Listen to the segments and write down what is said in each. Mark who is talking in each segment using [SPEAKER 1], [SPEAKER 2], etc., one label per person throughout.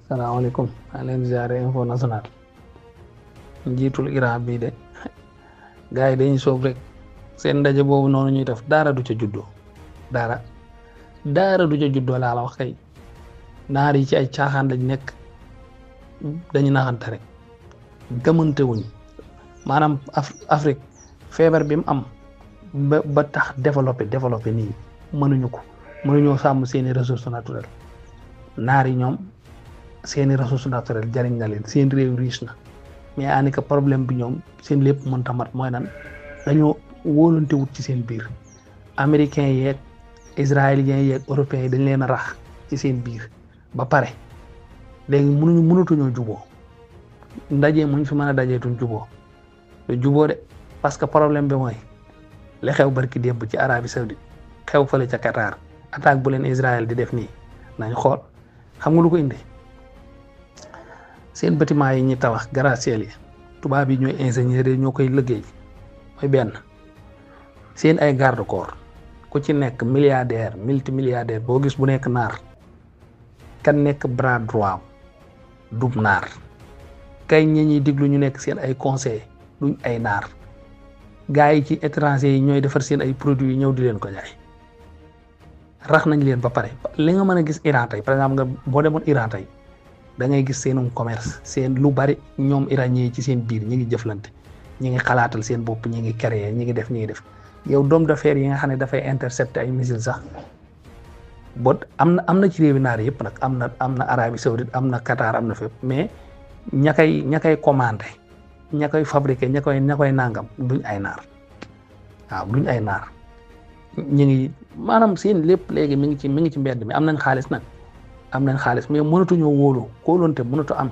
[SPEAKER 1] salaamaaleykum maa leen ziare info national njiitul Iran bii de gars yi dañuy soob rek seen ndaje boobu noonu ñuy def dara du ca juddoo dara du ca juddoo laa la wax kay naar yi ci ay caaxaan lañ nekk dañu naxante rek gëmante wuñ maanaam Afrique feebar bi mu am ba tax développé nii mënuñoo sàmm seeni ressources naturelles naar yi ñoom seeni ressources naturelles jariñ na leen seen réew riche na mais anika problème bi ñoom seen lépp mën tamat mooy nan dañoo wóolante wut ci seen biir américains yeeg israéliens yeeg européens yi dañ leen a rax ci seen biir ba pare léegi mënatuñoo juboo ndaje muñ fi mën a dajeetuñ juboo de parce que problème bi mooy li xew barki démb ci Arabie Saoudite xew fële ca Qatar attaque bu leen Israël di def nii nañ xool xam nga lu ko indi seen bâtiment yi ñuy tabax gratte-ciel yi tubaab yi ñooy ingénieur yi ñoo koy liggéey mooy benn seen ay garde corps ku ci nekk milliardaire multimilliardaire boo gis bu nekk naar kan nekk bras droit dub naar kay ñi ñuy diglu ñu nekk seen ay conseil duñ ay naar gars yi ci étranger yi ñooy defar seen ay produits yi ñëw di leen ko jaay rax nañ leen ba pare li nga mën a gis Iran tey par exemple nga boo demoon Iran tey da ngay gis seenum commerce seen lu bari ñoom iranien ci seen biir ñi ngi jëflante ñi ngi xalaatal seen bopp ñi ngi créer ñi ngi def yow d'homme d'affaires yi nga xam ne dafay intercepter ay missiles sax bot am na ci réewi naar yëpp nag am na Arabie Saoudite am na Qatar am na fépp mais ña koy commandé ña koy fabriqué ña koy nangam duñ ay naar waaw duñ ay naar ñi ngi maanaam seen lépp léegi mi ngi ci mbedd mi am nañ xaalis mais mënatuñoo wóolu kóolonte mënatu am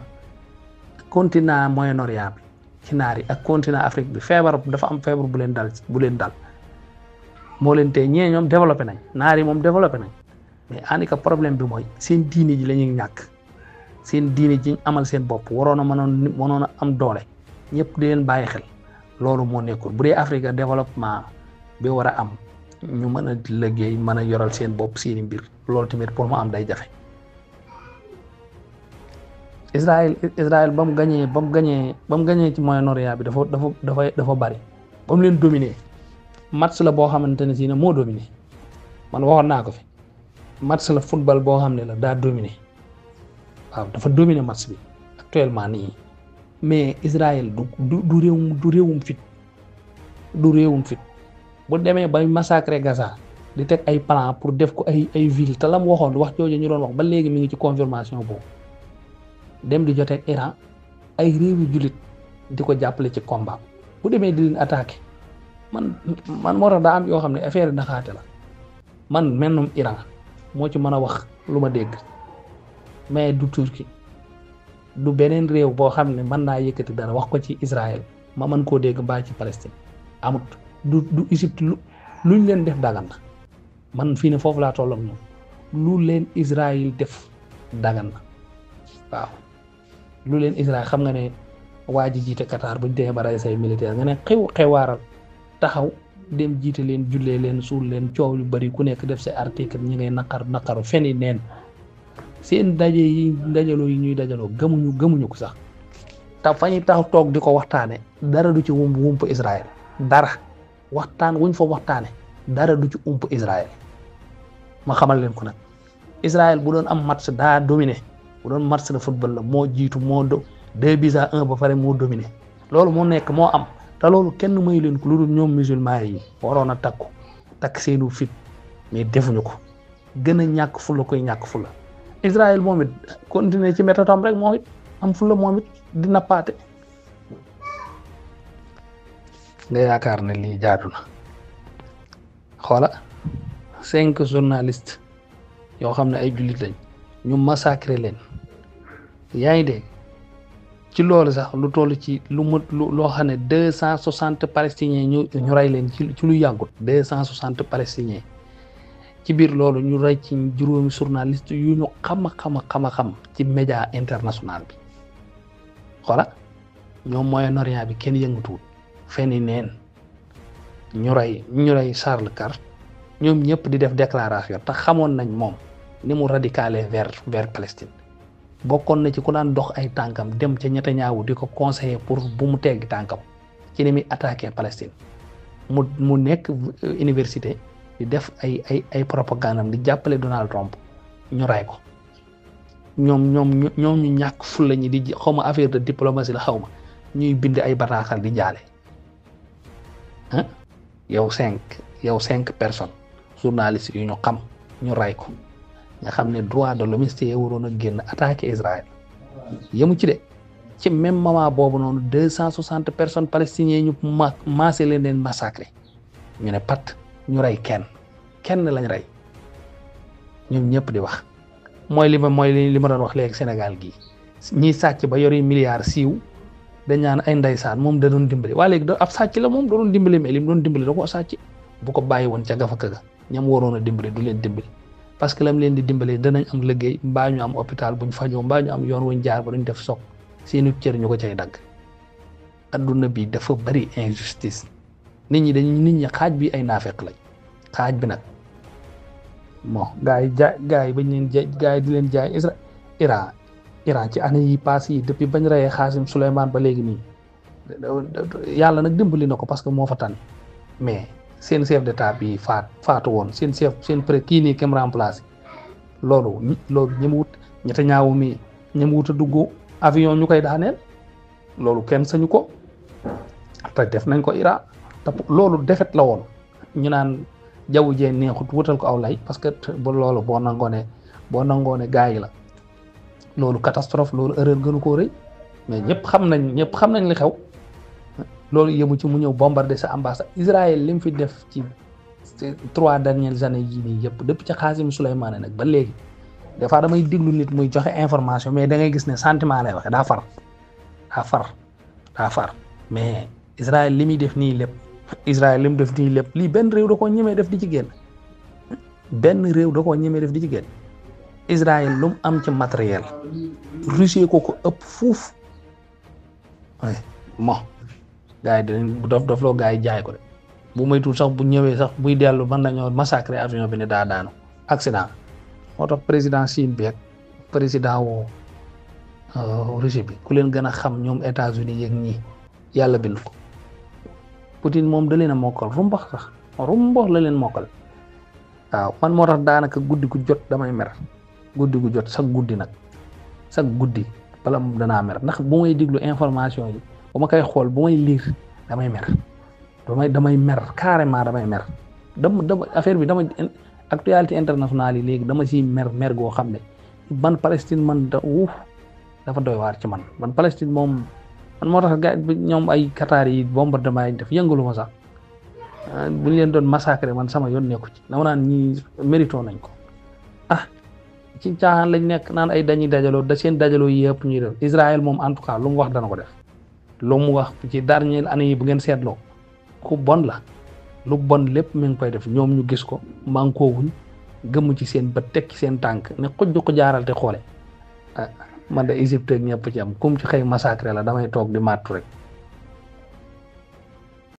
[SPEAKER 1] continent Moyen-Orient bi ci naar yi ak continent Afrique bi dafa am feebar bu leen dal moo leen tey ñee ñoom développé nañ naar yi moom développé nañ mais anika problème bi mooy seen diine ji la ñuy ñàkk seen diine ji amal seen bopp mënoon a am doole ñëpp di leen bàyyi xel loolu moo nekkul bu dee Afrique développement bi war a am ñu mën a liggéey mën a yoral seen bopp seeni mbir loolu tamit pour mu am day jafe Israël ba mu gañee ci Moyen-Orient bi dafa bari ba mu leen dominer match la boo xamante ne si ne moo dominé man waxoon naa ko fi match la football boo xam ne la daa dominé waaw dafa dominé match bi actuellement nii mais Israël du réewum fit bu demee bay massacrer Gaza di teg ay plan pour def ko ay ville te la mu waxoon wax jooju ñu doon wax ba léegi mi ngi ci confirmation boobu dem di joteeg Iran ay réewi jullit di ko jàppale ci combat bu demee di leen attaqué man moo tax daa am yoo xam ne affaire naxaate la man mennum Iran moo ci mën a wax lu ma dégg mais du Turquie du beneen réew boo xam ne mën naa yëkkati dara wax ko ci Israël ma mën koo dégg mbaa ci Palestine amut du Égypte luñ leen def dagan na man fii ne foofu laa toll ak ñoom lu leen Israël def dagan na waaw lu leen Israël xam nga ne waa ji jiite Qatar buñ demee ba rey say militaire nga ne xewaaral taxaw dem jiite leen jullee leen suul leen coow lu bari ku nekk def say article ñi ngay naqaru feni neen seen dajaloo yi ñuy dajaloo gëmuñu ko sax te fa ñuy taxaw toog di ko waxtaane dara du ci wump Israël dara waxtaan wuñ fa waxtaane dara du ci ump Israël ma xamal leen ko nag Israël bu doon am match daa dominé bu doon match de football la moo jiitu moo 2-1 ba pare moo dominé loolu moo nekk moo am te loolu kenn mayu leen ko lu dul ñoom musulman yi waroon a takk seenu fit mais defuñu ko gën a ñàkk fulla koy ñàkk fulla Israël moom it continuer ci métodam rek moom it am fulla moom it di nappaate nga yaakaar ne lii jaadu na xoola 5 journalistes yoo xam ne ay jullit lañ ñu massacré leen yaa ngi dégg ci loolu sax lu toll ci loo xam ne 260 palestiniens ñu rey leen ci lu yàggut 260 palestiniens ci biir loolu ñu rey ci juróomi journaliste yu ñu xam ci média international bi xoola ñoom Moyen-Orient bi kenn yëngatuwul feni neen ñu rey Charles Cart ñoom ñëpp di def déclaration te xamoon nañ moom ni mu radicale vers Palestine bokkoon na ci ku daan dox ay tànkam dem ca Netanyahu di ko conseiller pour bu mu teggi tànkam ci ni muy attaqué Palestine mu nekk université di def ay propagandam di jàppale Donald Trump ñu ray ko ñoom ñu ñàkk fulla ñi di xawma affaire de diplomatie la xawma ñuy bind ay bataaxal di jaale yow cinq personnes journalistes yu ñu xam ñu ray ko nga xam ne droit de l'homme yi waroon a génn attaqué Israël yemu ci de ci même moment boobu noonu 260 personnes palestiniens ñu maasé leen massacré ñu ne pat ñu rey kenn lañ rey ñoom ñëpp di wax mooy li ma doon wax léegi Sénégal gii ñiy sàcc ba yori milliards siiw dañ naan ay ndeysaan moom da doon dimbali waa léegi ab sàcc la moom da doon dimbali mais li mu doon dimbali da ko sàcc bu ko bàyyi woon ca gafaka ga ñam waroon a dimbali du leen dimbali parce que lam leen di dimbali danañ am liggéey mbaa ñu am hôpital buñ fajoo mbaa ñu am yoon wuñ jaar ba duñ def soog seeni cër ñu ko cay dagg adduna bi dafa bari injustice nit ñi xaaj bi ay naafeq lañ xaaj bi nag bon gaa yi bañ leen gaa yi di leen jaay Iran ci année yi passé yi depuis bañ reyee Xaasim Souleymane ba léegi nii yàlla nag dimbali na ko parce que moo fa tànn mais seen chef d'état bi faatu woon seen pré kii nii kem remplacé loolu ñemewut Netanyahu mi ñemewut a dugg avion ñu koy daaneel loolu kenn sañu ko te def nañ ko Iran te loolu defet la woon ñu naan jaww jee neexut wutal ko aw lay parce que ba loolu boo nangoo ne gaa yi la loolu catastrophe loolu erreur gënu koo rëy mais ñëpp xam nañ li xew loolu yëmu ci mu ñëw bombarder sa ambassade Israël li mu fi def ci 3 dernières années yii nii yëpp depuis ca Xaasim Souleymane nag ba léegi des fois damay déglu nit muy joxe information mais da ngay gis ne sentiment lay waxe daa far mais Israël li muy def nii lépp lii benn réew da koo ñemee def di ci génn Israël lu mu am ci matériel Russie ko ëpp fuuf bon gars yi dinañ dof loo gars yi jaay ko de bu moytuwul sax bu ñëwee sax buy dellu mën nañoo massacrer avion bi ne daa daanu accident moo tax président Chine bi ak président wu Russie bi ku leen gën a xam ñoom États-Unis yeeg ñii yàlla bind ko Poutine moom da leen a mokkal rumbax la leen mokkal waaw man moo tax daanaka guddi gu jot damay mer sax guddi bala danaa mer ndax bu may diglu information yi bu ma koy xool bu may lire damay mer carrément damay mer dama affaire bi dama actualité internationale yi léegi dama siy mer goo xam ne man Palestine man dafa doy waar ci man Palestine moom man moo tax gars ñoom ay Qatar yi bombardement yi def yëngalu ma sax bu ñu leen doon massacrer man sama yoon nekku ci dama naan ñi mérito nañ ko ci caaxaan lañ nekk naan ay dañuy dajaloo seen dajaloo yëpp ñuy def Israël moom en tout cas lu mu wax dana ko def lu mu wax ci dernière année yi bu ngeen seetloo ku bon la lu bon lépp mi ngi koy def ñoom ñu gis ko mànkoowuñ gëmm ci seen bët tekki seen tànk ne xujj ko jaaral te xoole man de Égypte ak ñëpp ci am kum ci xëy massacré la damay toog di màttu rek